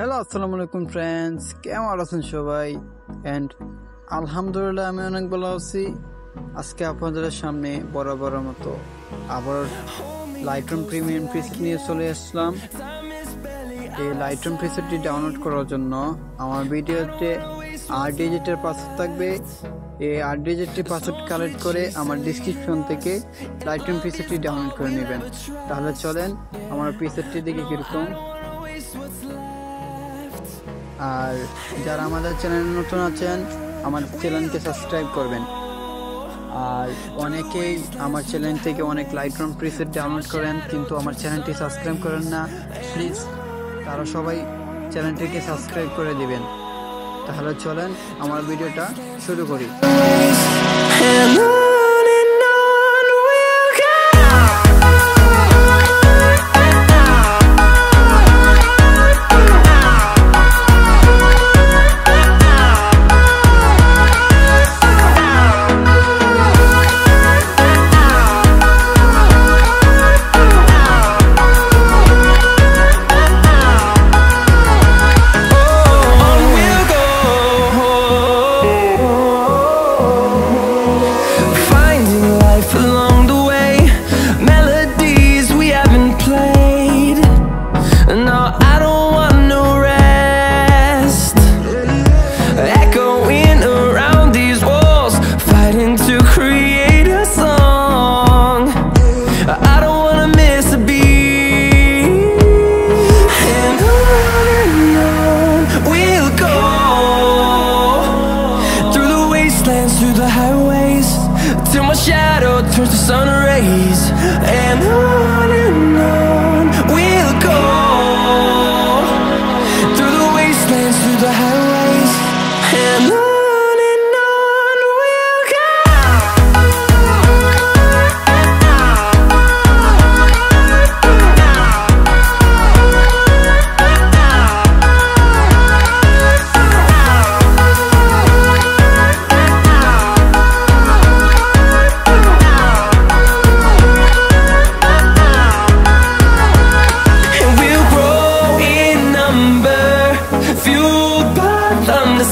Hello আসসালামু আলাইকুম friends, কেমন আছেন সবাই? এন্ড আলহামদুলিল্লাহ আমি অনেক ভালো আছি। আজকে আপনাদের সামনে বরাবর মতো আবার লাইটরুম প্রিমিয়াম প্রিসেট নিয়ে চলে আসলাম। এই লাইটরুম প্রিসেটটি ডাউনলোড করার জন্য আমার ভিডিওতে 8 ডিজিটের পাসওয়ার্ড থাকবে। এই 8 ডিজিটের পাসওয়ার্ড কালেক্ট করে আমার ডিসক্রিপশন থেকে লাইটরুম প্রিসেটটি ডাউনলোড করে নেবেন। তাহলে চলেন আমার প্রিসেটটি দেখে কীরকম। আর যারা আমাদের চ্যানেলে নতুন আছেন আমার চ্যানেলকে সাবস্ক্রাইব করবেন। আর অনেকেই আমার চ্যানেল থেকে অনেক লাইটরুম প্রিসেট ডাউনলোড করেন কিন্তু আমার চ্যানেলটি সাবস্ক্রাইব করেন না। প্লিজ তারা সবাই চ্যানেলটিকে সাবস্ক্রাইব করে দিবেন। তাহলে চলেন আমার ভিডিওটা শুরু করি। Through the highways till my shadow turns to sun rays, and on we'll go through the wastelands, through the highways, and on we'll go.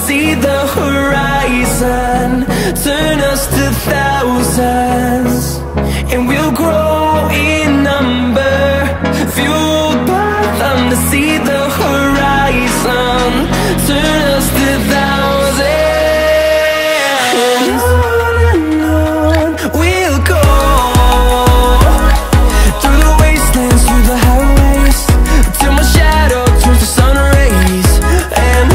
See the horizon turn us to thousands, and we'll grow in number, fueled by them. To see the horizon turn us to thousands, and on we'll go through the wastelands, through the highways, till my shadow turns to sun rays, and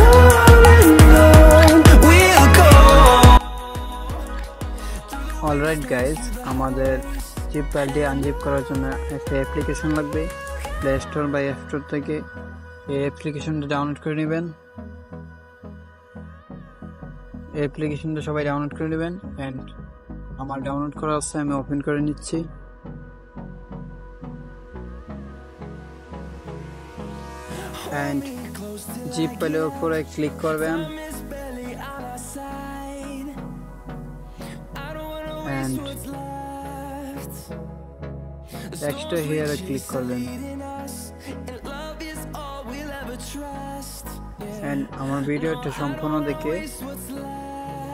alright guys, আমাদের zip ফাইলটি unzip করার জন্য একটা application লাগবে। Play store বা app store থেকে এই অ্যাপ্লিকেশনটা ডাউনলোড করে নেবেন। এই অ্যাপ্লিকেশনটা সবাই ডাউনলোড করে নেবেন। অ্যান্ড আমার ডাউনলোড করা আছে, আমি ওপেন করে নিচ্ছি। অ্যান্ড জিপ ফাইলের উপরে ক্লিক করবেন and extra here click করবেন। and আমার ভিডিওটা সম্পূর্ণ দেখে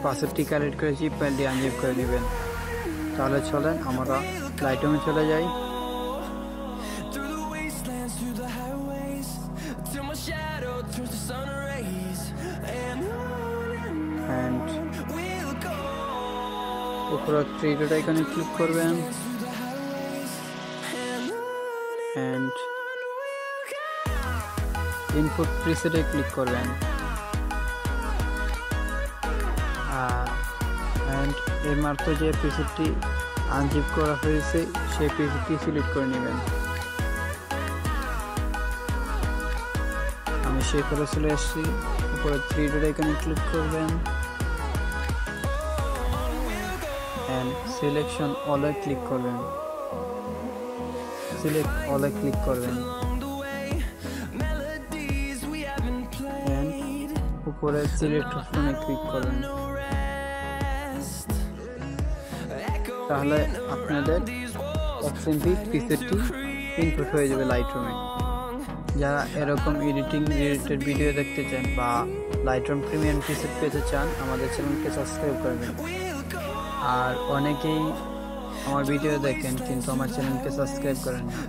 পাসওয়ার্ডটি কালেক্ট করে জিপ ফাইলটি আনজিপ করে নেবেন। তাহলে চলেন আমরা লাইটরুমে চলে যাই। and উপরে থ্রি ডট আইকনে ক্লিক করবেন and ইনপুট প্রিসেটে ক্লিক করবেন। and এই মাত্র যে প্রিসেটটি আনজিপ করা হয়েছে সেই প্রিসেটটি সিলেক্ট করে নেবেন। আমি সেই করে চলে আসছি। উপরে থ্রি ডট আইকনে ক্লিক করবেন and সিলেকশন অলে ক্লিক করবেন। সিলেক্ট অলে ক্লিক করবেন and উপরে সিলেক্ট অপশনে ক্লিক করবেন। তাহলে আপনাদের অপশনটি প্রিসেটটি ইনপুট হয়ে যাবে লাইটরুমে। যারা এরকম এডিটিং রিলেটেড ভিডিও দেখতে চান বা লাইটরুম প্রিমিয়াম প্রিসেট পেতে চান আমাদের চ্যানেলকে সাবস্ক্রাইব করবেন। আর অনেকেই আমার ভিডিও দেখেন কিন্তু আমার চ্যানেলকে সাবস্ক্রাইব করেন না।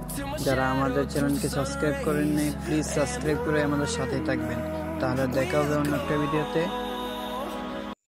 যারা আমাদের চ্যানেলকে সাবস্ক্রাইব করেননি প্লিজ সাবস্ক্রাইব করে আমাদের সাথেই থাকবেন। তাহলে দেখা হবে অন্য একটা ভিডিওতে।